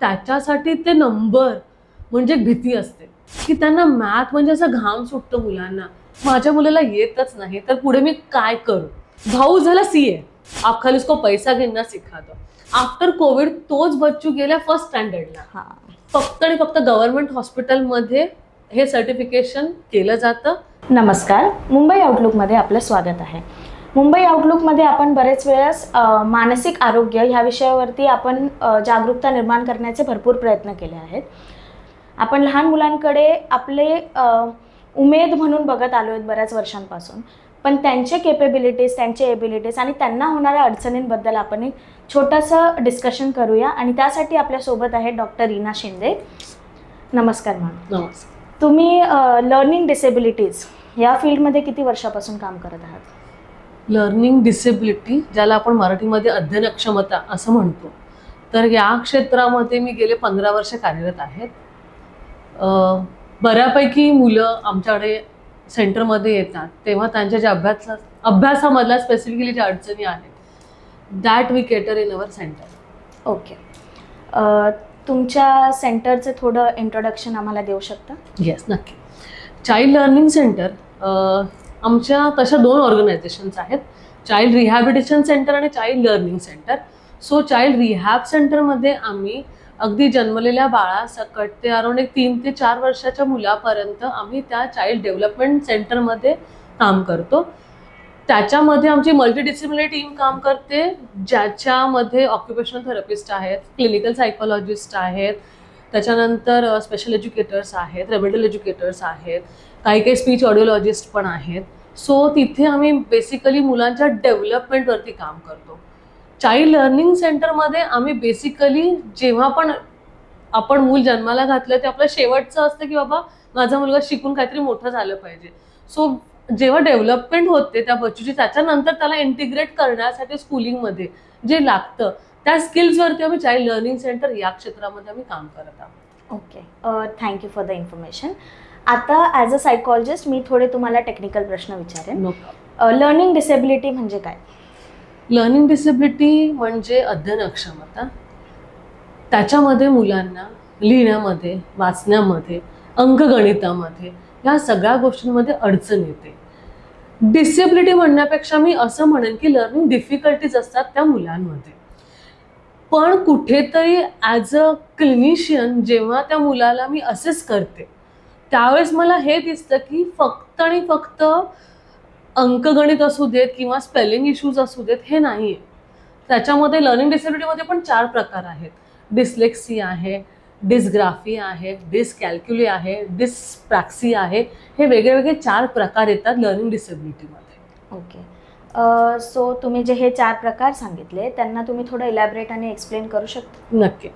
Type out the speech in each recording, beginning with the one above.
त्याच्यासाठी ते नंबर म्हणजे भीती असते की त्यांना मॅथ म्हणजे असं घाम सुटतो मुलांना. माझ्या मुलाला येतच नाही तर पुढे मी काय करू. भाऊ झाला सीए, आप खाली उसको पैसा गिनना सिखा दो. आफ्टर कोविड तोच बच्चू गेला फर्स्ट स्टँडर्डला. फक्त आणि फक्त गव्हर्नमेंट हॉस्पिटलमध्ये हे सर्टिफिकेशन केलं जातं. नमस्कार, मुंबई आउटलुकमध्ये आपलं स्वागत आहे. मुंबई आउटलुकमध्ये आपण बरेच वेळेस मानसिक आरोग्य ह्या विषयावरती आपण जागरूकता निर्माण करण्याचे भरपूर प्रयत्न केले आहेत. आपण लहान मुलांकडे आपले उमेद म्हणून बघत आलो आहेत बऱ्याच वर्षांपासून, पण त्यांचे केपेबिलिटीज, त्यांचे एबिलिटीज आणि त्यांना होणाऱ्या अडचणींबद्दल आपण एक छोटंसं डिस्कशन करूया. आणि त्यासाठी आपल्यासोबत आहे डॉक्टर रीना शिंदे. नमस्कार मॅम. नमस्कार. तुम्ही लर्निंग डिसेबिलिटीज या फील्डमध्ये किती वर्षापासून काम करत आहात? लर्निंग डिसेबिलिटी, ज्याला आपण मराठीमध्ये अध्ययन अक्षमता असं म्हणतो, तर या क्षेत्रामध्ये मी गेले 15 वर्ष कार्यरत आहेत. बऱ्यापैकी मुलं आमच्याकडे सेंटरमध्ये येतात तेव्हा त्यांच्या ज्या अभ्यासामधल्या स्पेसिफिकली ज्या अडचणी आहेत that we cater in our centre. Okay, तुमच्या सेंटरचं थोडं इंट्रोडक्शन आम्हाला देऊ शकता? येस, नक्की. चाइल्ड लर्निंग सेंटर आमच्या तशा 2 ऑर्गनायझेशन्स आहेत, चाइल्ड रिहॅबिलिटेशन सेंटर आणि child learning centre. So child rehab सेंटरमध्ये आम्ही अगदी जन्मलेल्या बाळासकट ते अराउंड 3 ते 4 वर्षाच्या मुलापर्यंत आम्ही त्या चाइल्ड डेव्हलपमेंट सेंटरमध्ये काम करतो. त्याच्यामध्ये आमची मल्टीडिसिप्लिनरी टीम काम करते, ज्याच्यामध्ये ऑक्युपेशनल थेरपिस्ट आहेत, क्लिनिकल सायकोलॉजिस्ट आहेत, त्याच्यानंतर स्पेशल एज्युकेटर्स आहेत, रेमेडियल एज्युकेटर्स आहेत, काही स्पीच ऑडिओलॉजिस्ट पण आहेत. सो तिथे आम्ही बेसिकली मुलांच्या डेव्हलपमेंटवरती काम करतो. चाइल्ड लर्निंग सेंटरमध्ये आम्ही बेसिकली जेव्हा पण आपण मूल जन्माला घातलं ते आपलं शेवटचं असतं की बाबा माझा मुलगा शिकून काहीतरी मोठं झालं पाहिजे. सो जेव्हा डेव्हलपमेंट होते त्या बच्चूची, त्याच्यानंतर त्याला इंटिग्रेट करण्यासाठी स्कूलिंगमध्ये जे लागतं त्या स्किल्सवरती आम्ही चाइल्ड लर्निंग सेंटर या क्षेत्रामध्ये आम्ही काम करत आहोत. Okay, thank you for the information. आता ॲज अ सायकॉलॉजिस्ट मी थोडे तुम्हाला टेक्निकल प्रश्न विचारेन. लर्निंग डिसेबिलिटी म्हणजे काय? लर्निंग डिसेबिलिटी म्हणजे अध्ययन अक्षमता. त्याच्यामध्ये मुलांना लिहिण्यामध्ये, वाचण्यामध्ये, अंकगणितामध्ये ह्या सगळ्या गोष्टींमध्ये अडचण येते. डिसेबिलिटी म्हणण्यापेक्षा मी असं म्हणेन की लर्निंग डिफिकल्टीज असतात त्या मुलांमध्ये. पण कुठेतरी ॲज अ क्लिनिशियन जेव्हा त्या मुलाला मी असेस करते त्यावेळेस मला हे दिसतं की फक्त आणि फक्त अंकगणित असू देत किंवा स्पेलिंग इश्यूज असू देत हे नाही आहे. त्याच्यामध्ये लर्निंग डिसेबिलिटीमध्ये पण 4 प्रकार आहेत. डिस्लेक्सी आहे, डिस्ग्राफी आहे, डिस्कॅल्क्युली आहे, डिस्प्रॅक्सी आहे. हे वेगळे वेगळे 4 प्रकार येतात लर्निंग डिसेबिलिटीमध्ये. ओके, सो तुम्ही जे हे 4 प्रकार सांगितले त्यांना तुम्ही थोडं इलॅबरेट आणि एक्सप्लेन करू शकता? नक्की.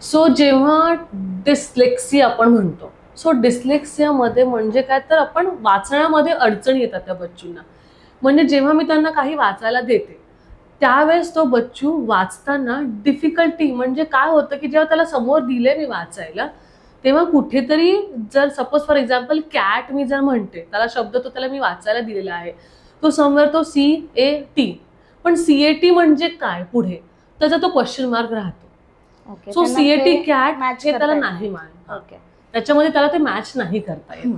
सो जेव्हा डिस्लेक्सी आपण म्हणतो, सो डिस्लेक्सियामध्ये म्हणजे काय तर आपण वाचण्यामध्ये अडचणी येतात त्या बच्चूंना. म्हणजे जेव्हा मी त्यांना काही वाचायला देते त्यावेळेस तो बच्चू वाचताना डिफिकल्टी, म्हणजे काय होतं की जेव्हा त्याला समोर दिले मी वाचायला तेव्हा कुठेतरी जर सपोज फॉर एक्झाम्पल कॅट मी जर म्हणते, त्याला शब्द तो त्याला मी वाचायला दिलेला आहे, तो समवेअर तो CAT, पण CAT म्हणजे काय पुढे त्याचा तो क्वेश्चन मार्क राहतो. सो CAT कॅट हे त्याला नाही माहिती. ओके, त्याच्यामध्ये त्याला ते मॅच नाही करता येत.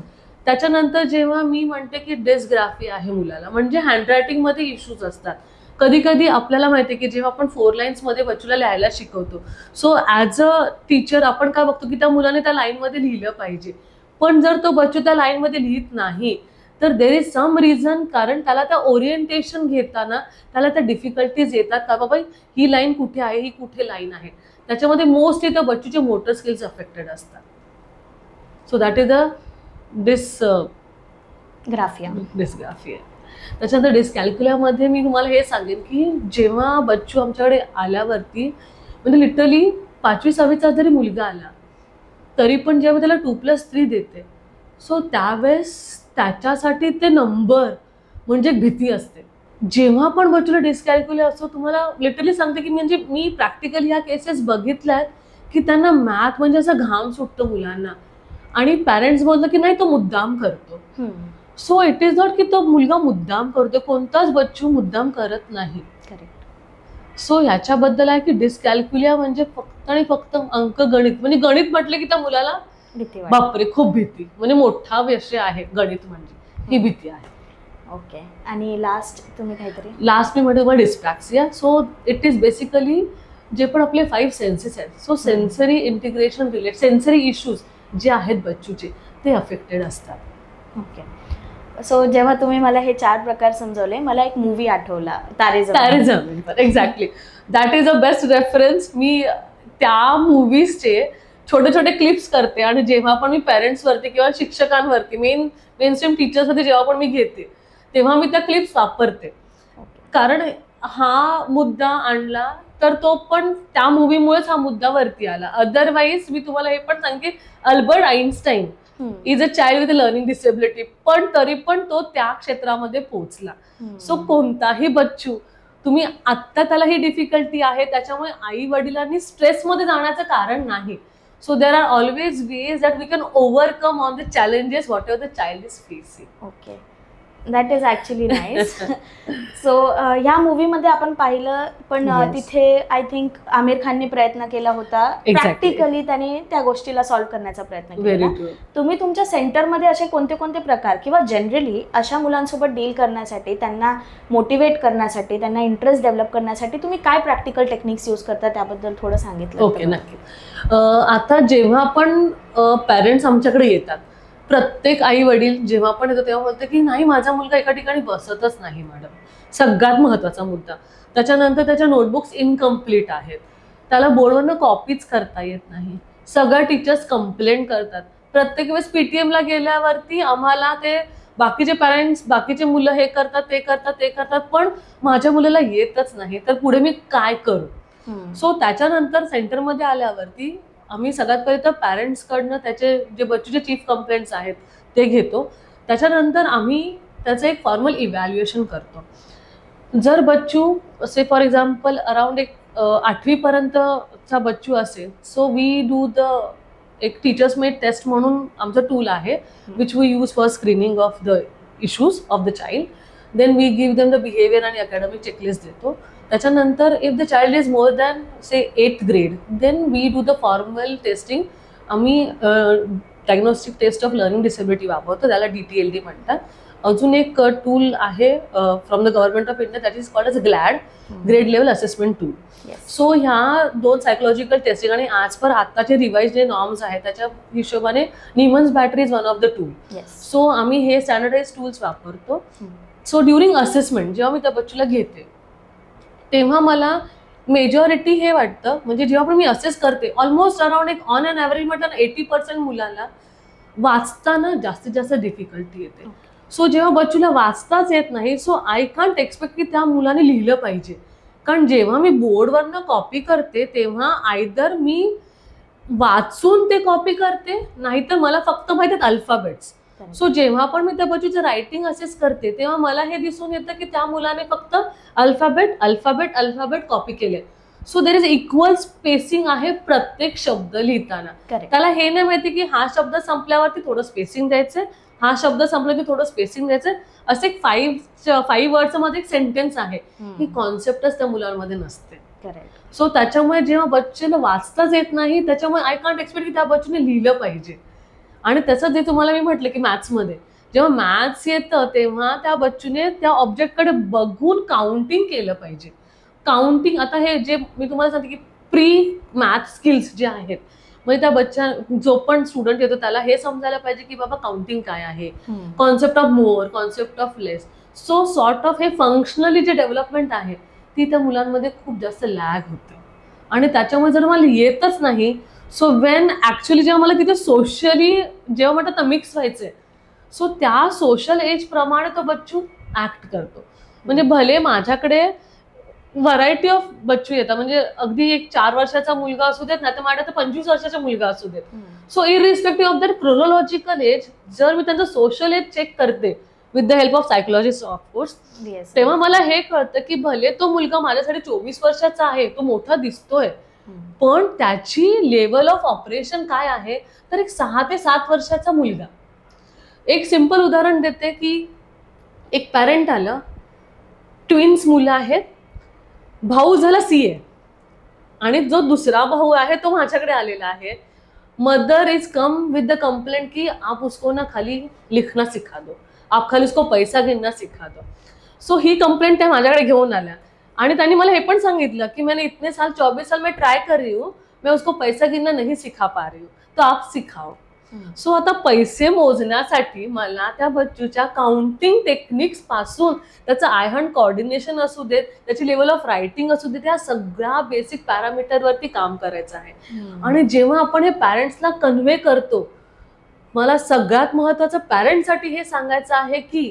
त्याच्यानंतर जेव्हा मी म्हणते की डिस्ग्राफी आहे मुलाला, म्हणजे हँडरायटिंगमध्ये इश्यूज असतात. कधी कधी आपल्याला माहिती आहे की जेव्हा आपण 4 लाईन्समध्ये बच्चूला लिहायला शिकवतो, सो ॲज अ टीचर आपण काय बघतो की त्या मुलाने त्या लाईनमध्ये लिहिलं पाहिजे, पण जर तो बच्चू त्या लाईनमध्ये लिहित नाही तर देर इज सम रिझन, कारण त्याला त्या ओरिएंटेशन घेताना त्याला त्या डिफिकल्टीज येतात का बाबा ही लाईन कुठे आहे, ही कुठे लाईन आहे. त्याच्यामध्ये मोस्टली त्या बच्चूचे मोटर स्किल्स अफेक्टेड असतात. So that is the dysgraphia. त्याच्यानंतर डिस्कॅल्क्युलामध्ये मी तुम्हाला हे सांगेन की जेव्हा बच्चू आमच्याकडे आल्यावरती, म्हणजे लिटरली 5वी-6वीचा जरी मुलगा आला तरी पण जेव्हा त्याला 2+3 देते, सो त्यावेळेस त्याच्यासाठी ते नंबर म्हणजे भीती असते. जेव्हा पण बच्चूला डिस्कॅल्क्युला असतो, तुम्हाला लिटरली सांगते की म्हणजे मी प्रॅक्टिकली ह्या केसेस बघितल्या आहेत की त्यांना मॅथ म्हणजे असं घाम सुटतो मुलांना आणि पॅरेंट्स बोललं की नाही तो मुद्दाम करतो. सो इट इज नॉट की तो मुलगा मुद्दाम करतो, कोणताच बच्चू मुद्दाम करत नाही. करेक्ट. सो ह्याच्याबद्दल आहे की डिस्कॅल्क्युलिया म्हणजे फक्त आणि फक्त अंकगणित, म्हणजे गणित म्हटलं की त्या मुलाला भीती वाटते. बापरे खूप भीती, म्हणजे मोठा विषय आहे गणित, म्हणजे ही भीती आहे. ओके. आणि लास्ट तुम्ही काहीतरी लास्ट मी म्हटलं डिस्प्रॅक्सिया. सो इट इज बेसिकली जे पण आपले 5 सेन्सेस आहेत, so sensory integration related sensory issues जे आहेत बच्चूचे ते अफेक्टेड असतात. ओके. सो जेव्हा तुम्ही मला हे 4 प्रकार समजवले, मला एक मूवी आठवला, Taare Zameen Par. Exactly, that is a best reference. मी त्या मूवीजचे छोटे छोटे क्लिप्स करते आणि जेव्हा पण मी पेरेंट्सवरती किंवा शिक्षकांवरती मेनस्ट्रीम टीचर्सवरती जेव्हा पण मी घेते तेव्हा मी त्या क्लिप्स वापरते. कारण हा मुद्दा आणला तर तो पण त्या मूवीमुळेच हा मुद्दा वरती आला. अदरवाईज मी तुम्हाला हे पण सांगते, Albert Einstein is a child with learning disability, पण तरी पण तो त्या क्षेत्रामध्ये पोहोचला. सो कोणताही बच्चू तुम्ही आत्ता त्याला ही डिफिकल्टी आहे त्याच्यामुळे आई वडिलांनी स्ट्रेसमध्ये जाण्याचं कारण नाही. So there are always ways that we can overcome on the challenges whatever the child is facing. Okay, that is actually nice. So ह्या मूवीमध्ये आपण पाहिलं पण तिथे आय थिंक आमिर खानने प्रयत्न केला होता, प्रॅक्टिकली त्याने त्या गोष्टीला सॉल्व्ह करण्याचा प्रयत्न केला. तुम्ही तुमच्या सेंटरमध्ये असे कोणते कोणते प्रकार किंवा जनरली अशा मुलांसोबत डील करण्यासाठी, त्यांना मोटिवेट करण्यासाठी, त्यांना इंटरेस्ट डेव्हलप करण्यासाठी तुम्ही काय प्रॅक्टिकल टेक्निक्स यूज करता त्याबद्दल थोडं सांगितलं? ओके, नक्की. आता जेव्हा पण पॅरेंट्स आमच्याकडे येतात, प्रत्येक आई वडील जेव्हा पण येतो तेव्हा बोलते की नाही माझा मुलगा एका ठिकाणी बसतच नाही मॅडम, सगळ्यात महत्त्वाचा मुद्दा. त्याच्यानंतर त्याच्या नोटबुक्स इनकम्प्लीट आहेत, त्याला बोर्डवरनं कॉपीज करता येत नाही, सगळ्या टीचर्स कंप्लेंट करतात. प्रत्येक वेळेस पीटीएमला गेल्यावरती आम्हाला ते बाकीचे पॅरेंट्स, बाकीचे मुलं हे करतात ते करतात पण माझ्या मुलाला येतच नाही, तर पुढे मी काय करू? सो त्याच्यानंतर सेंटरमध्ये आल्यावरती आम्ही सगळ्यात पहिले तर पॅरेंट्सकडनं त्याचे जे बच्चूचे चीफ कंप्लेंट्स आहेत ते घेतो. त्याच्यानंतर आम्ही त्याचं एक फॉर्मल इव्हॅल्युएशन करतो. जर बच्चू से फॉर एक्झाम्पल अराउंड एक 8वी पर्यंतचा बच्चू असेल, सो वी डू द एक टीचर्स मेड टेस्ट म्हणून आमचं टूल आहे which we use for screening of the issues of the child. Then we give them the behaviour आणि अकॅडमिक चेकलिस्ट देतो. त्याच्यानंतर if the child is more than say 8th grade then we do the formal testing. आम्ही diagnostic test of learning disability वापरतो, त्याला DTLD म्हणतात. अजून एक tool आहे from the government of India, that is called as GLAD, grade level assessment tool. So ह्या 2 psychological testing आणि आज पर आत्ताचे रिवाइज जे नॉर्म्स आहेत त्याच्या हिशोबाने NIMHANS battery is one of the tool. So आम्ही हे स्टँडर्डाइज टूल्स वापरतो. सो ड्युरिंग असेसमेंट जेव्हा मी त्या बच्चूला घेते तेव्हा मला मेजॉरिटी हे वाटतं, म्हणजे जेव्हा पण मी असेस करते ऑलमोस्ट अराउंड एक ऑन अन ॲव्हरेज म्हटलं 80% मुलांना वाचताना जास्तीत जास्त डिफिकल्टी येते. सो जेव्हा बच्चूला वाचताच येत नाही, सो आय कांट एक्सपेक्ट की त्या मुलाने लिहिलं पाहिजे. कारण जेव्हा मी बोर्डवरनं कॉपी करते तेव्हा आयदर मी वाचून ते कॉपी करते नाहीतर मला फक्त माहिती आहेत अल्फाबेट्स. सो जेव्हा पण मी त्या बच्चूचं रायटिंग असेस करते तेव्हा मला हे दिसून येतं की त्या मुलाने फक्त अल्फाबेट कॉपी केले. So there is equal spacing आहे प्रत्येक शब्द लिहिताना. त्याला हे नाही माहिती की हा शब्द संपल्यावरती थोडं स्पेसिंग द्यायचंय, हा शब्द संपला की थोडं स्पेसिंग द्यायचंय. असे 5 वर्ड्स मध्ये एक सेंटेन्स आहे, ही कॉन्सेप्टच त्या मुलांमध्ये नसते. सो त्याच्यामुळे जेव्हा बच्चेला वाचताच येत नाही त्याच्यामुळे आय कांट एक्सपेक्ट की त्या बच्चूने लिहिलं पाहिजे. आणि त्याचं जे तुम्हाला मी म्हटलं की मॅथ्समध्ये जेव्हा मॅथ्स येतं तेव्हा त्या बच्चूने त्या ऑब्जेक्टकडे बघून काउंटिंग केलं पाहिजे. काउंटिंग आता हे जे मी तुम्हाला सांगते की प्री मॅथ स्किल्स जे आहेत, म्हणजे त्या बच्चा जो पण स्टुडंट येतो त्याला हे समजायला पाहिजे की बाबा काउंटिंग काय आहे, concept of more, concept of less. So sort of हे फंक्शनली जे डेव्हलपमेंट आहे ती त्या मुलांमध्ये खूप जास्त लॅग होते. आणि त्याच्यामुळे जर मला येतच नाही, सो वेन ॲक्च्युली जेव्हा मला तिथे सोशली जेव्हा म्हणतात ना मिक्स व्हायचंय, सो त्या सोशल एज प्रमाणे तो बच्चू ऍक्ट करतो. म्हणजे भले माझ्याकडे व्हरायटी ऑफ बच्चू येतात, म्हणजे अगदी एक 4 वर्षाचा मुलगा असू देत नाही तर माझ्या 25 वर्षाचा मुलगा असू देत. So irrespective of that chronological age जर मी त्यांचं सोशल एज चेक करते with the help of psychologist of course, तेव्हा मला हे कळतं की भले तो मुलगा माझ्यासाठी 24 वर्षाचा आहे, तो मोठा दिसतोय, पण त्याची लेवल ऑफ ऑपरेशन काय आहे, तर एक 6 ते 7 वर्षाचा मुलगा. एक सिंपल उदाहरण देते की एक पॅरेंट आलं, ट्विन्स मुलं आहेत, भाऊ झाला CA आणि जो दुसरा भाऊ आहे तो माझ्याकडे आलेला आहे. Mother is come with the complaint की आप उसको ना खाली लिखना सिखा दो, आप खाली उसको पैसा गिनना सिखा दो. सो ही कंप्लेंट त्या माझ्याकडे घेऊन आल्या आणि त्यांनी मला हे पण सांगितलं की मैंने इतने साल 24 साल मैं ट्राय कर रही हूँ, मैं उसको पैसा गिनना नहीं सिखा पा रही हूँ, तो आप सिखाओ. सो आता पैसे मोजण्यासाठी मला त्या बच्चूच्या काउंटिंग टेक्निक्स पासून त्याचं आय हँड कोऑर्डिनेशन असू देत, त्याची लेवल ऑफ रायटिंग असू देत, त्या सगळ्या बेसिक पॅरामीटरवरती काम करायचं आहे. आणि जेव्हा आपण हे पॅरेंट्सला कन्व्हे करतो, मला सगळ्यात महत्त्वाचं पॅरेंट्ससाठी हे सांगायचं आहे की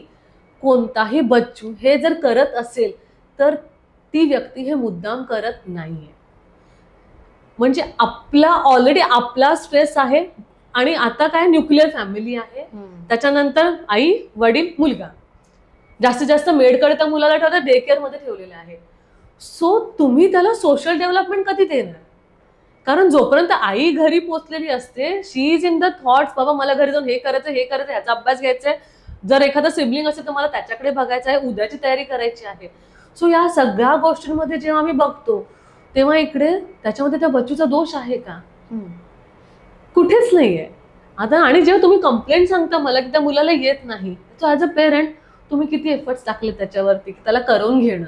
कोणताही बच्चू हे जर करत असेल तर ती व्यक्ती हे मुद्दाम करत नाहीये. म्हणजे ऑलरेडी आपला स्ट्रेस आहे आणि आता काय न्यूक्लिअर फॅमिली आहे, त्याच्यानंतर आई वडील मुलगा, जास्तीत जास्त मेडकडे त्या मुलाला ठेवता, डे केअर मध्ये ठेवलेले आहे. सो तुम्ही त्याला सोशल डेव्हलपमेंट कधी देणार? कारण जोपर्यंत आई घरी पोचलेली असते, शी इज इन द थॉट्स, बाबा मला घरी जाऊन हे करायचं ह्याचा अभ्यास घ्यायचा आहे, जर एखादा सिबलिंग असेल तर मला त्याच्याकडे बघायचं आहे, उद्याची तयारी करायची आहे. सो या सगळ्या गोष्टींमध्ये जेव्हा आम्ही बघतो तेव्हा इकडे त्याच्यामध्ये त्या बच्चूचा दोष आहे का? कुठेच नाहीये. आता आणि जेव्हा तुम्ही कंप्लेंट सांगता मला की त्या मुलाला येत नाही, सो ॲज अ पेरेंट तुम्ही किती एफर्ट्स टाकले त्याच्यावरती की त्याला करून घेणं.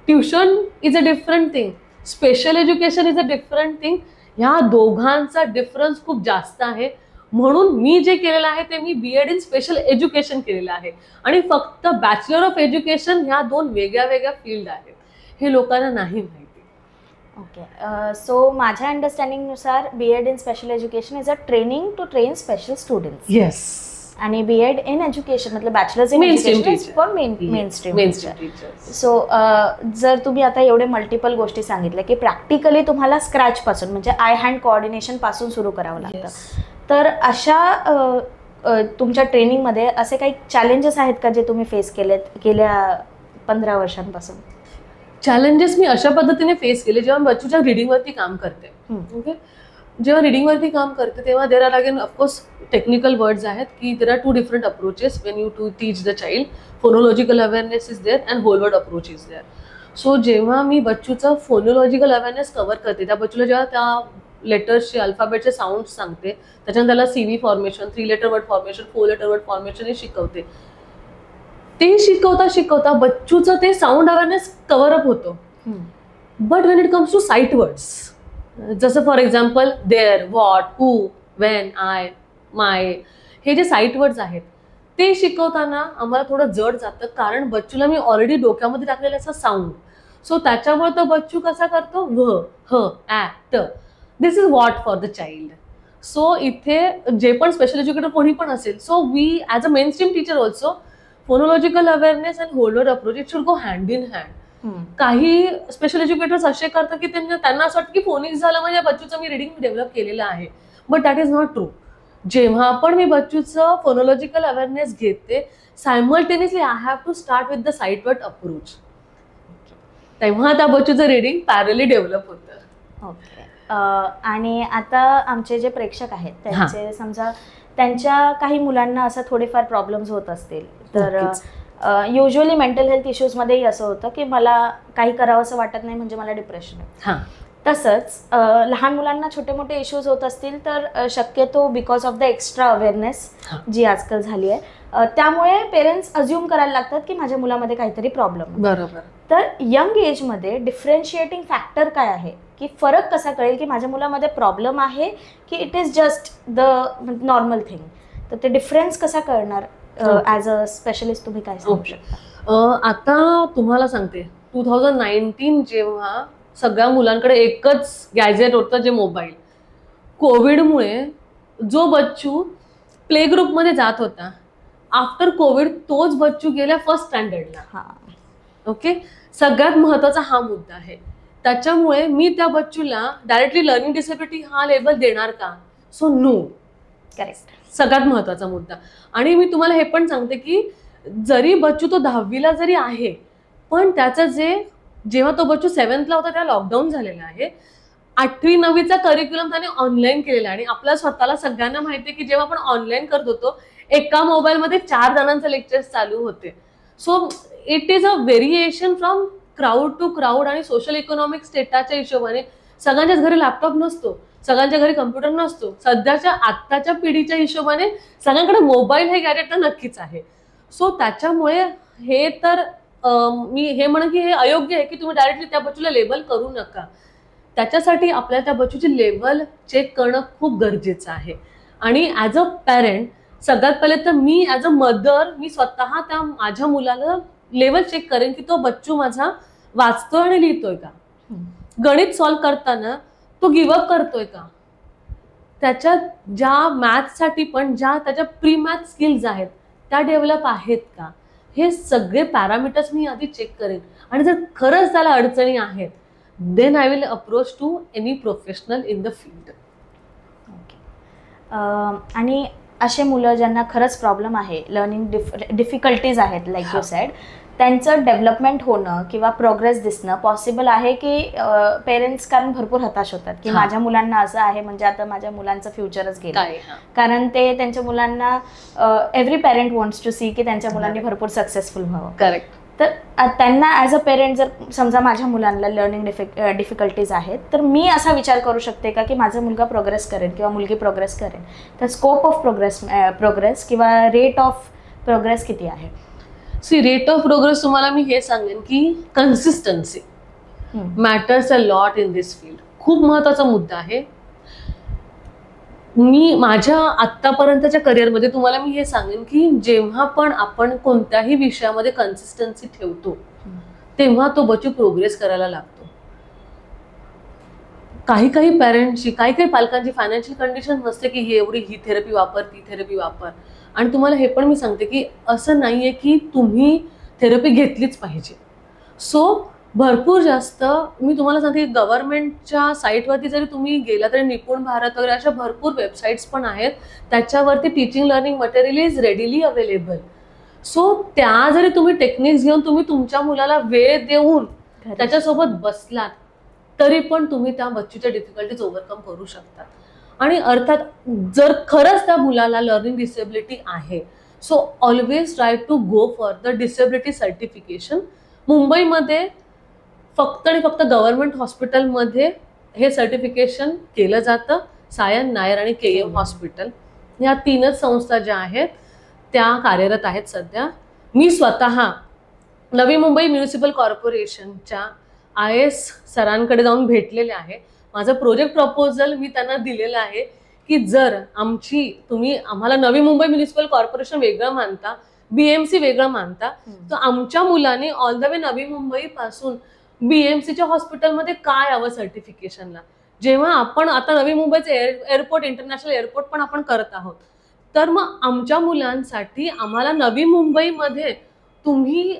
Tuition is a different thing, special education is a different thing. ह्या दोघांचा डिफरन्स खूप जास्त आहे. म्हणून मी जे केलेलं आहे ते मी BEd इन स्पेशल एज्युकेशन केलेलं आहे आणि फक्त बॅचलर ऑफ एज्युकेशन ह्या दोन वेगळ्या वेगळ्या फील्ड आहेत, हे लोकांना नाही माहिती. ओके, सो माझ्या अंडरस्टँडिंगनुसार BEd in special education is a training to train special students. Yes. आणि BEd इन एज्युकेशन मतलब bachelors in education for mainstream teacher. So जर तुम्ही आता एवढे मल्टिपल गोष्टी सांगितल्या की प्रॅक्टिकली तुम्हाला स्क्रॅच पासून म्हणजे आय हँड कोऑर्डिनेशन पासून सुरू करावं लागतं, तर अशा तुमच्या ट्रेनिंगमध्ये असे काही चॅलेंजेस आहेत का जे तुम्ही फेस केलेत गेल्या 15 वर्षांपासून? चॅलेंजेस मी अशा पद्धतीने फेस केले जेव्हा बच्चूच्या रिडिंगवरती काम करते. ओके, जेव्हा रिडिंगवरती काम करते तेव्हा there are again of course technical words आहेत की there are 2 different approaches when you to teach the child. Phonological awareness is there and whole word approach is there. So जेव्हा मी बच्चूचा फोनोलॉजिकल अवेअरनेस कव्हर करते, त्या बच्चूला जेव्हा त्या लेटर्सचे अल्फाबेटचे साऊंड सांगते, त्याच्यानंतर त्याला CV formation, 3 letter word formation, 4 letter word formation हे शिकवते, ते शिकवता बच्चूचं ते साऊंड अवेअरनेस कव्हर अप होतो. But when it comes to sight words, जसं for example there, what, who, when, I, my, हे जे साईट वर्ड्स आहेत ते शिकवताना आम्हाला थोडं जड जातं, कारण बच्चूला मी ऑलरेडी डोक्यामध्ये टाकलेलं असं साऊंड. सो त्याच्यामुळे तो बच्चू कसा करतो, व्ह, ह, ॲ, ट, this is what for the child. So इथे जे पण स्पेशल एज्युकेटर कोणी पण असेल, so we as a mainstream teacher also phonological awareness and whole word approach it should go hand in hand. काही स्पेशल एज्युकेटर्स असे करतात की त्यांना असं वाटतं की फोनिक्स झालं म्हणजे बच्चूचं मी रिडिंग डेव्हलप केलेलं आहे, but that is not true. जेव्हा पण मी बच्चूचं फोनोलॉजिकल अवेअरनेस घेते, simultaneously I have to start with the sight word approach, तेव्हा त्या बच्चूचं रिडिंग पॅरली डेव्हलप होतं. ओके, आणि आता आमचे जे प्रेक्षक आहेत त्यांचे समजा त्यांच्या काही मुलांना असं थोडेफार प्रॉब्लेम्स होत असतील, तर युजली मेंटल हेल्थ इश्यूजमध्येही असं होतं की मला काही करावं असं वाटत नाही म्हणजे मला डिप्रेशन आहे. तसंच लहान मुलांना छोटे मोठे इश्यूज होत असतील तर शक्यतो because of the extra awareness जी आजकाल झाली आहे, त्यामुळे पेरेंट्स अज्युम करायला लागतात की माझ्या मुलामध्ये काहीतरी प्रॉब्लेम. बरोबर. तर यंग एजमध्ये डिफरन्शिएटिंग फॅक्टर काय आहे, की फरक कसा कळेल की माझ्या मुलामध्ये प्रॉब्लेम आहे की it is just the normal thing, तर ते डिफरन्स कसा कळणार ॲज अ स्पेशलिस्ट तुम्ही काय सांगू शकता? आता तुम्हाला सांगते, 2019 जेव्हा सगळ्या मुलांकडे एकच गॅजेट होतं जे मोबाईल, कोविडमुळे जो बच्चू प्ले ग्रुपमध्ये जात होता, आफ्टर कोविड तोच बच्चू गेल्या फर्स्ट स्टँडर्डला. ओके, सगळ्यात महत्त्वाचा हा मुद्दा आहे. त्याच्यामुळे मी त्या बच्चूला डायरेक्टली लर्निंग डिसेबिलिटी हा लेबल देणार का? So no. करेक्ट, सगळ्यात महत्त्वाचा मुद्दा. आणि मी तुम्हाला हे पण सांगते की जरी बच्चू तो 10वीला जरी आहे, पण त्याचं जेव्हा तो बच्चू 7thला होता तेव्हा लॉकडाऊन झालेला आहे. 8वी 9वीचा करिक्युलम त्याने ऑनलाईन केलेला आहे आणि आपल्या स्वतःला सगळ्यांना माहिती आहे की जेव्हा आपण ऑनलाईन करत होतो एका मोबाईलमध्ये 4 जणांचे लेक्चर्स चालू होते. So it is a variation from crowd to crowd आणि सोशल इकॉनॉमिक स्टेटाच्या हिशोबाने सगळ्यांच्याच घरी लॅपटॉप नसतो, सगळ्यांच्या घरी कम्प्युटर नसतो. सध्याच्या आत्ताच्या पिढीच्या हिशोबाने सगळ्यांकडे मोबाईल हे गॅजेट तर नक्कीच आहे. सो त्याच्यामुळे हे तर मी हे म्हणेन की हे अयोग्य आहे की तुम्ही डायरेक्टली त्या बच्चूला लेबल करू नका. त्याच्यासाठी आपल्याला त्या बच्चूची लेवल चेक करणं खूप गरजेचं आहे. आणि ॲज अ पॅरेंट सगळ्यात पहिले तर मी ॲज अ मदर मी स्वतः त्या माझ्या मुलाला लेवल चेक करेन की तो बच्चू माझा वाचतोय आणि लिहितोय का, गणित सॉल्व्ह करताना तो गिव्हअप करतोय का, त्याच्या ज्या मॅथ्ससाठी पण ज्या त्याच्या प्री मॅथ स्किल्स आहेत त्या डेव्हलप आहेत का, हे सगळे पॅरामीटर्स मी आधी चेक करेन. आणि जर खरंच त्याला अडचणी आहेत then I will approach to any professional in the field. आणि असे मुलं ज्यांना खरंच प्रॉब्लेम आहे, लर्निंग डिफिकल्टीज आहेत लाईक यू सेड, त्यांचं डेव्हलपमेंट होणं किंवा प्रोग्रेस दिसणं पॉसिबल आहे की पेरेंट्स कारण भरपूर हताश होतात की माझ्या मुलांना असं आहे म्हणजे आता माझ्या मुलांचं फ्युचरच गेलं, कारण ते त्यांच्या मुलांना every parent wants to see की त्यांच्या मुलांनी भरपूर सक्सेसफुल व्हावं. करेक्ट. तर त्यांना ॲज अ पेरेंट जर समजा माझ्या मुलांना लर्निंग डिफिकल्टीज आहेत तर मी असा विचार करू शकते का की माझा मुलगा प्रोग्रेस करेल किंवा मुलगी प्रोग्रेस करेल, तर स्कोप ऑफ प्रोग्रेस किंवा रेट ऑफ प्रोग्रेस किती आहे? सी रेट ऑफ प्रोग्रेस तुम्हाला मी हे सांगेन की consistency matters a lot in this field. खूप महत्वाचा मुद्दा आहे. मी माझ्या आत्तापर्यंतच्या करिअरमध्ये तुम्हाला मी हे सांगेन की जेव्हा पण आपण कोणत्याही विषयामध्ये कन्सिस्टन्सी ठेवतो तेव्हा तो बच्चू प्रोग्रेस करायला लागतो. काही काही पॅरेंट्सची काही काही पालकांची फायनान्शियल कंडिशन नसते की ही थेरपी वापर ती थेरपी वापर. आणि तुम्हाला हे पण मी सांगते की असं नाहीये की तुम्ही थेरपी घेतलीच पाहिजे. सो भरपूर जास्त मी तुम्हाला सांगते की गव्हर्नमेंटच्या साईटवरती जरी तुम्ही गेला तरी निपुण भारत वगैरे अशा भरपूर वेबसाईट्स पण आहेत, त्याच्यावरती teaching learning material is readily available. So त्या जरी तुम्ही टेक्निक्स घेऊन तुम्ही तुमच्या मुलाला वेळ देऊन त्याच्यासोबत बसलात तरी पण तुम्ही त्या बच्चूच्या डिफिकल्टीज ओव्हरकम करू शकता. आणि अर्थात जर खरंच त्या मुलाला लर्निंग डिसेबिलिटी आहे so always try to go for the disability certification. मुंबईमध्ये फक्त आणि फक्त गव्हर्नमेंट हॉस्पिटलमध्ये हे सर्टिफिकेशन केलं जातं. सायन, नायर आणि KM हॉस्पिटल या 3च संस्था ज्या आहेत त्या कार्यरत आहेत सध्या. मी स्वतः नवी मुंबई म्युनिसिपल कॉर्पोरेशनच्या IAS सरांकडे जाऊन भेटलेले आहे. माझं प्रोजेक्ट प्रपोजल मी त्यांना दिलेलं आहे की जर तुम्ही आम्हाला नवी मुंबई म्युनिसिपल कॉर्पोरेशन वेगळं मानता, BMC वेगळं मानता, तर आमच्या मुलाने all the way Navi Mumbai पासून BMCच्या हॉस्पिटलमध्ये काय यावं सर्टिफिकेशनला. जेव्हा आपण आता नवी मुंबईचे एअरपोर्ट इंटरनॅशनल एअरपोर्ट पण आपण करत आहोत, तर मग आमच्या मुलांसाठी आम्हाला नवी मुंबईमध्ये तुम्ही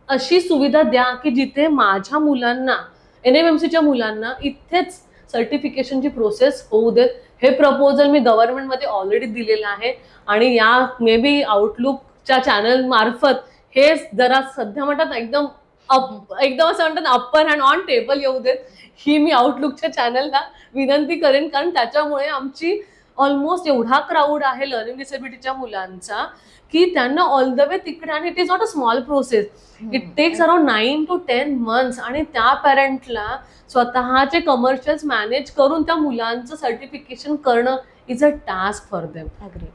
अशी सुविधा द्या की जिथे माझ्या मुलांना NMMCच्या मुलांना इथेच सर्टिफिकेशनची प्रोसेस होऊ देत. हे प्रपोजल मी गव्हर्नमेंटमध्ये ऑलरेडी दिलेलं आहे आणि या मे बी आउटलुकच्या चॅनल मार्फत हे जरा सध्या म्हणतात एकदम असं म्हणतात अप्पर हँड ऑन टेबल येऊ देत ही मी आउटलुकच्या चॅनलला विनंती करेन. कारण त्याच्यामुळे आमची ऑलमोस्ट एवढा क्राऊड आहे लर्निंग डिसेबिलिटीच्या मुलांचा की त्यांना ऑल द वे तिकडे, आणि it is not a small process, it takes around 9 to 10 months. आणि त्या पॅरेंटला स्वतःचे कमर्शियल्स मॅनेज करून त्या मुलांचं सर्टिफिकेशन करणं is a task for them.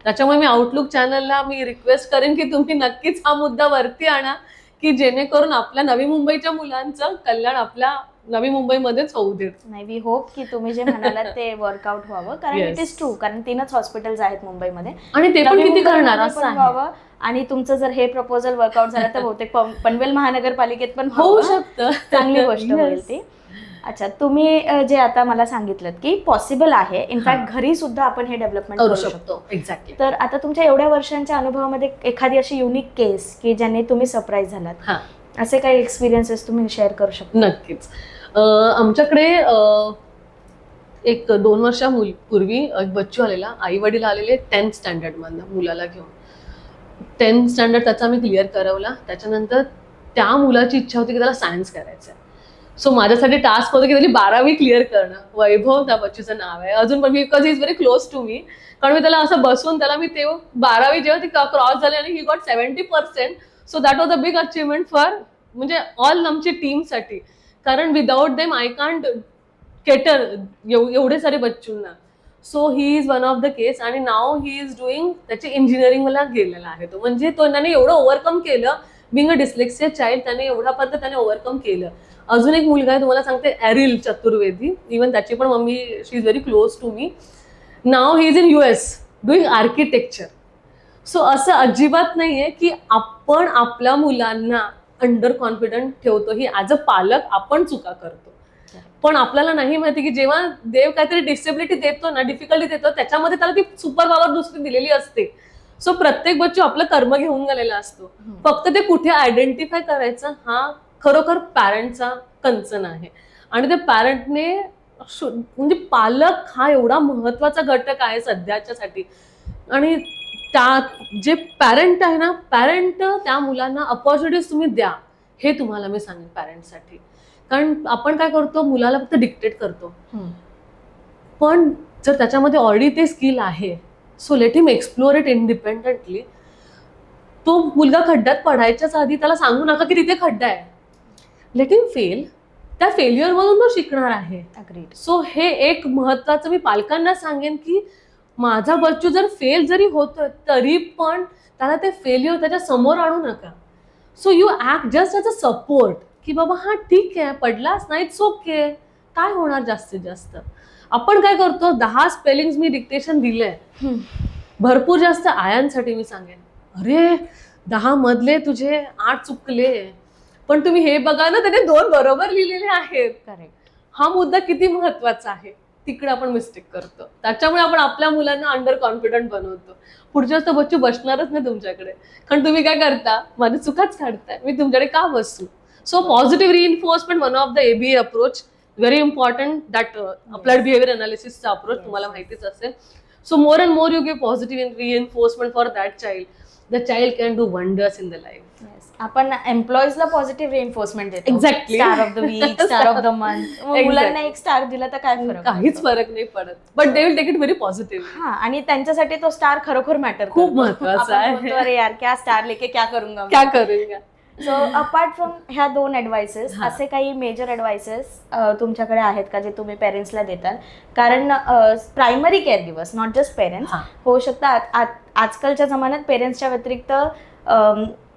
त्याच्यामुळे मी आउटलुक चॅनलला मी रिक्वेस्ट करेन की तुम्ही नक्कीच हा मुद्दा वरती आणा की जेणेकरून आपल्या नवी मुंबईच्या मुलांचं कल्याण आपल्या नवी मुंबईमध्येच होऊ देत. नाही, वी होप की तुम्ही जे म्हणालात ते वर्कआउट व्हावं, कारण इट इज ट्रू, कारण 3च हॉस्पिटल्स आहेत मुंबईमध्ये आणि ते पण किती करणार असं व्हावं. आणि तुमचं जर हे प्रपोजल वर्कआउट झालं तर बहुतेक पनवेल महानगरपालिकेत पण होऊ शकतं. चांगली गोष्ट होईल ती. अच्छा, तुम्ही जे आता मला सांगितलं की पॉसिबल आहे, इनफॅक्ट घरी सुद्धा आपण हे डेव्हलपमेंट करू शकतो. एक्झॅक्टली. तर आता तुमच्या एवढ्या वर्षांच्या अनुभवामध्ये एखादी अशी युनिक केस की ज्याने तुम्ही सरप्राईज झालात, असे काही एक्सपिरियन्सेस तुम्ही शेअर करू शकता? नक्कीच. आमच्याकडे 1-2 वर्षापूर्वी एक बच्चू आलेला, आई वडील आलेले 10th स्टँडर्ड मधनं मुलाला घेऊन. 10th स्टँडर्ड त्याचा मी क्लिअर करवला. त्याच्यानंतर त्या मुलाची इच्छा होती की त्याला सायन्स करायचं. सो माझ्यासाठी टास्क होतं की त्याची 12वी क्लिअर करणं. वैभव त्या बच्चूचं नाव आहे अजून पण, because he is very close to me. कारण मी त्याला असं बसून त्याला मी तेव्हा 12वी जेव्हा ती क्रॉस झाली आणि he got 70%. So that was a big achievement for म्हणजे ऑल आमची टीमसाठी, कारण without them I can't cater एवढे सारे बच्चूंना. So he is one of the case. आणि नाव ही इज डुईंग, त्याचे इंजिनिअरिंगला गेलेला आहे तो. म्हणजे तो त्याने एवढं ओव्हरकम केलं, बिंग अ डिस्लेक्सिया चाइल्ड, त्याने एवढा पर्यंत त्याने ओव्हरकम केलं. अजून एक मुलगा आहे तुम्हाला सांगते, एरिल चतुर्वेदी. इवन त्याची पण mummy, she is very close to me. नाव he is in US doing architecture. So असं अजिबात नाहीये की आपण आपल्या मुलांना अंडर कॉन्फिडंट ठेवतो. ही ऍज अ पालक आपण चुका करतो, पण आपल्याला नाही माहिती की जेव्हा देव काहीतरी डिसेबिलिटी देतो ना, डिफिकल्टी देतो, त्याच्यामध्ये त्याला ती सुपर पॉवर दुसरी दिलेली असते. सो प्रत्येक बच्चू आपलं कर्म घेऊन गेलेला असतो. फक्त ते कुठे आयडेंटिफाय करायचं हा खरोखर पॅरेंटचा कन्सर्न आहे. आणि ते पॅरेंटने, म्हणजे पालक हा एवढा महत्वाचा घटक आहे सध्याच्यासाठी. आणि त्या जे पॅरेंट आहे ना, पॅरेंट त्या मुलांना अपॉर्च्युनिटीज तुम्ही द्या, हे तुम्हाला मी सांगेन पॅरेंटसाठी. कारण आपण काय करतो, मुलाला फक्त डिक्टेट करतो. पण जर त्याच्यामध्ये ऑलरेडी ते स्किल आहे, so let him explore it independently. तो मुलगा खड्ड्यात पडायच्याच आधी त्याला सांगू नका की तिथे खड्डा आहे. Let him fail. त्या फेल्युअर मधून तो शिकणार आहे. सो हे एक महत्वाचं मी पालकांना सांगेन की माझा बच्चू जर फेल जरी होतोय तरी पण त्याला ते फेल्युअर त्याच्या समोर आणू नका. So you act just as a support की बाबा हा ठीक आहे, पडलाच नाही, इट्स ओके, काय होणार जास्तीत जास्त. आपण काय करतो, 10 स्पेलिंग्स मी डिक्टेशन दिलंय, भरपूर जास्त आयांसाठी मी सांगेन, अरे 10 मधले तुझे 8 चुकले, पण तुम्ही हे बघा ना त्याने 2 बरोबर लिहिलेले आहेत. करेक्ट. हा मुद्दा किती महत्वाचा आहे, तिकडे आपण मिस्टेक करतो. त्याच्यामुळे आपण आपल्या मुलांना अंडर कॉन्फिडंट बनवतो. पुढच्या वेळेस बच्चू बसणारच नाही तुमच्याकडे, कारण तुम्ही काय करता, माझी चुकाच काढताय, मी तुमच्याकडे का बसू. So positive reinforcement, one of the ABA approach, very important. That applied behaviour अनालिसिसचा अप्रोच तुम्हाला माहितीच असेल. So more and more you give positive reinforcement for that child, the child can do wonders in the life. आपण एम्प्लॉईजला positive reinforcement देतो. Exactly. Star of the week, star of the month. मुलांना एक star दिला तर काय फरक, काहीच फरक नाही पडत, but they will take it very positive. हा, आणि त्यांच्यासाठी तो स्टार खरोखर मॅटर, खूप महत्वाचा आहे. अरे यार क्या स्टार लेके क्या करूंगा, क्या करूंगा. सो अपार्ट फ्रॉम ह्या 2 ऍडवाइसेस, असे काही मेजर ऍडवाइसेस तुमच्याकडे आहेत का जे तुम्ही पेरेंट्सला देतात? कारण primary care givers, not just parents, होऊ शकतात आजकालच्या जमान्यात पेरेंट्सच्या व्यतिरिक्त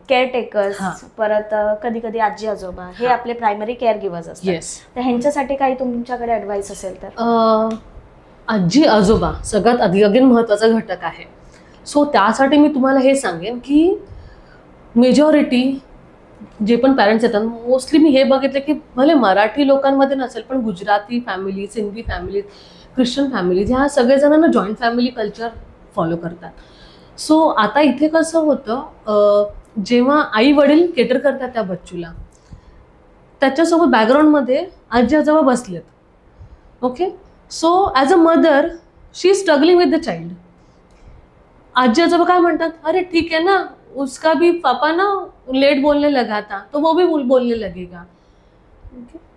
केअरटेकर्स, परत कधी कधी आजी आजोबा, हे आपले प्रायमरी केअर गिव्हर्स असतात. तर ह्यांच्यासाठी काही तुमच्याकडे ऍडवाइस असेल तर? आजी आजोबा सगळ्यात अगदी महत्वाचा घटक आहे. सो त्यासाठी मी तुम्हाला हे सांगेन की मेजॉरिटी जे पण पॅरेंट्स येतात, मोस्टली मी हे बघितलं की भले मराठी लोकांमध्ये नसेल पण Gujarati family, Sindhi family, Christian families, ह्या सगळेजणांना जॉईंट फॅमिली कल्चर फॉलो करतात. सो आता इथे कसं होतं, जेव्हा आई वडील केटर करतात त्या बच्चूला, त्याच्यासोबत बॅकग्राऊंडमध्ये आजी आजोबा बसलेत. Okay. So as a mother she is struggling with the child. आजी आजोबा काय म्हणतात, अरे ठीक है ना, उसका भी पापा ना लेट बोलने लगा था तो वो भी बोलने लगेगा.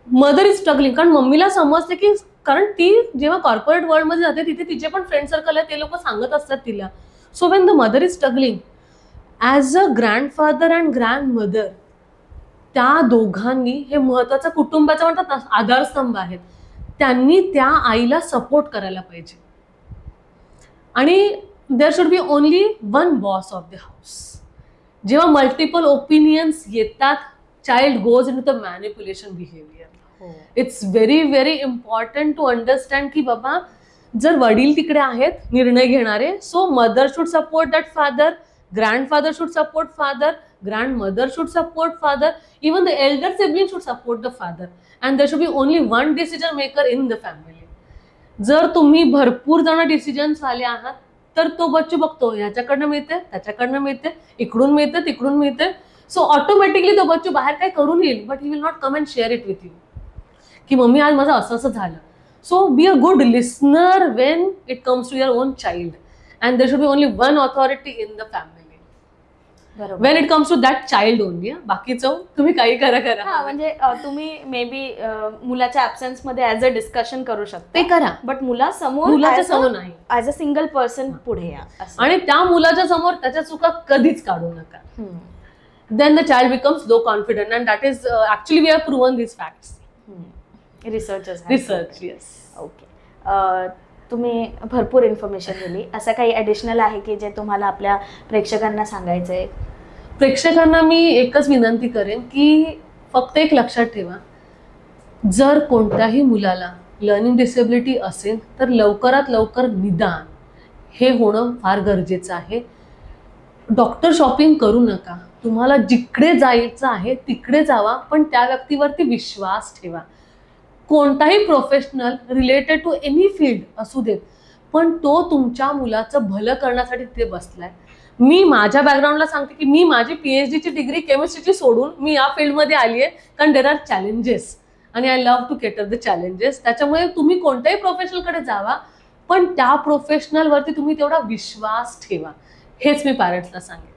मदर इज स्ट्रगलिंग, कारण मम्मीला समजते की, कारण ती जेव्हा कॉर्पोरेट वर्ल्डमध्ये जाते तिथे तिचे पण फ्रेंड सर्कल आहे, ते लोक सांगत असतात तिला. So when the mother is struggling, as a grandfather and grandmother, त्या दोघांनी हे महत्वाचं कुटुंबाचं म्हणतात ना आधारस्तंभ आहेत, त्यांनी त्या आईला सपोर्ट करायला पाहिजे. आणि there should be only one boss of the house. जेव्हा मल्टिपल ओपिनियन्स येतात, child goes into the manipulation behaviour. It's very very important to understand की बाबा जर वडील तिकडे आहेत निर्णय घेणारे, so mother should support that father, grandfather should support father, grandmother should support father, even the elder sibling should support the father, and there should be only one decision maker in the family. जर तुम्ही भरपूर जण decisions वाले आहात तर तो बच्चू बघतो ह्याच्याकडनं मिळते, त्याच्याकडनं मिळते, इकडून मिळते, तिकडून मिळते. सो ऑटोमॅटिकली तो बच्चू बाहेर काय करून येईल, but he will not come and share it with you की मम्मी आज माझं असं असं झालं. So be a good listener when it comes to your own child, and there should be only one authority in the family. When it comes to that child only. बाकीचं तुम्ही काही करा. हा, म्हणजे तुम्ही मे बी मुलाच्या ऍब्सेन्स मध्ये as a discussion करू शकता, ते करा, बट मुलाच्या समोर नाही, ऍज अ सिंगल पर्सन पुढे या. आणि त्या मुलाच्या समोर त्याच्या चुका कधीच काढू नका. then the child becomes low confident, and that is actually we have proven these facts. Research Yes. Okay. तुम्ही भरपूर इन्फॉर्मेशन दिली. असं काही ॲडिशनल आहे की जे तुम्हाला आपल्या प्रेक्षकांना सांगायचं आहे? प्रेक्षकांना मी एकच विनंती करेन की फक्त एक लक्षात ठेवा, जर कोणत्याही मुलाला लर्निंग डिसेबिलिटी असेल तर लवकरात लवकर निदान हे होणं फार गरजेचं आहे. डॉक्टर शॉपिंग करू नका. तुम्हाला जिकडे जायचं आहे तिकडे जावा, पण त्या व्यक्तीवरती विश्वास ठेवा. कोणताही professional related to any field असू देत, पण तो तुमच्या मुलाचं भलं करण्यासाठी तिथे बसलाय. मी माझ्या बॅकग्राऊंडला सांगते की मी माझी PhD डिग्री केमिस्ट्रीची सोडून मी या फील्डमध्ये आली आहे, कारण देर आर चॅलेंजेस आणि I love to cater the challenges. त्याच्यामुळे तुम्ही कोणत्याही प्रोफेशनलकडे जावा, पण त्या प्रोफेशनलवरती तुम्ही तेवढा विश्वास ठेवा, हेच मी पॅरेंट्सला सांगेन.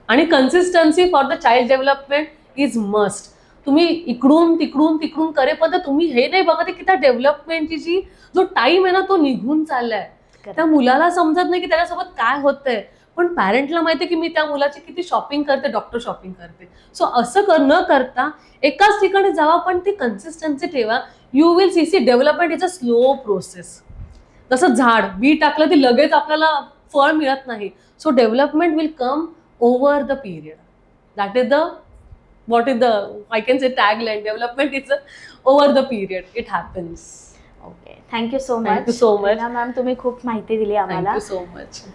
आणि consistency for the child development is must. तुम्ही इकडून तिकडून तिकडून करेपर्यंत तुम्ही हे नाही बघत की त्या डेव्हलपमेंटची जी जो टाइम आहे ना तो निघून चाललाय. त्या मुलाला समजत नाही की त्याच्यासोबत काय होतंय, पण पॅरेंटला माहिती आहे की मी त्या मुलाची किती शॉपिंग करते, डॉक्टर शॉपिंग करते. सो असं न करता एकाच ठिकाणी जावा, पण ती कन्सिस्टन्सी ठेवा. You will see development is a slow process. जसं झाड बी टाकलं ती लगेच आपल्याला फळ मिळत नाही. So development will come over the period. That is the what is the I can say tagline, development is over the period, it happens. Okay. Thank you so much. Thank you so much. Ma'am, तुम्ही खूप माहिती दिली आम्हाला. Thank you so much.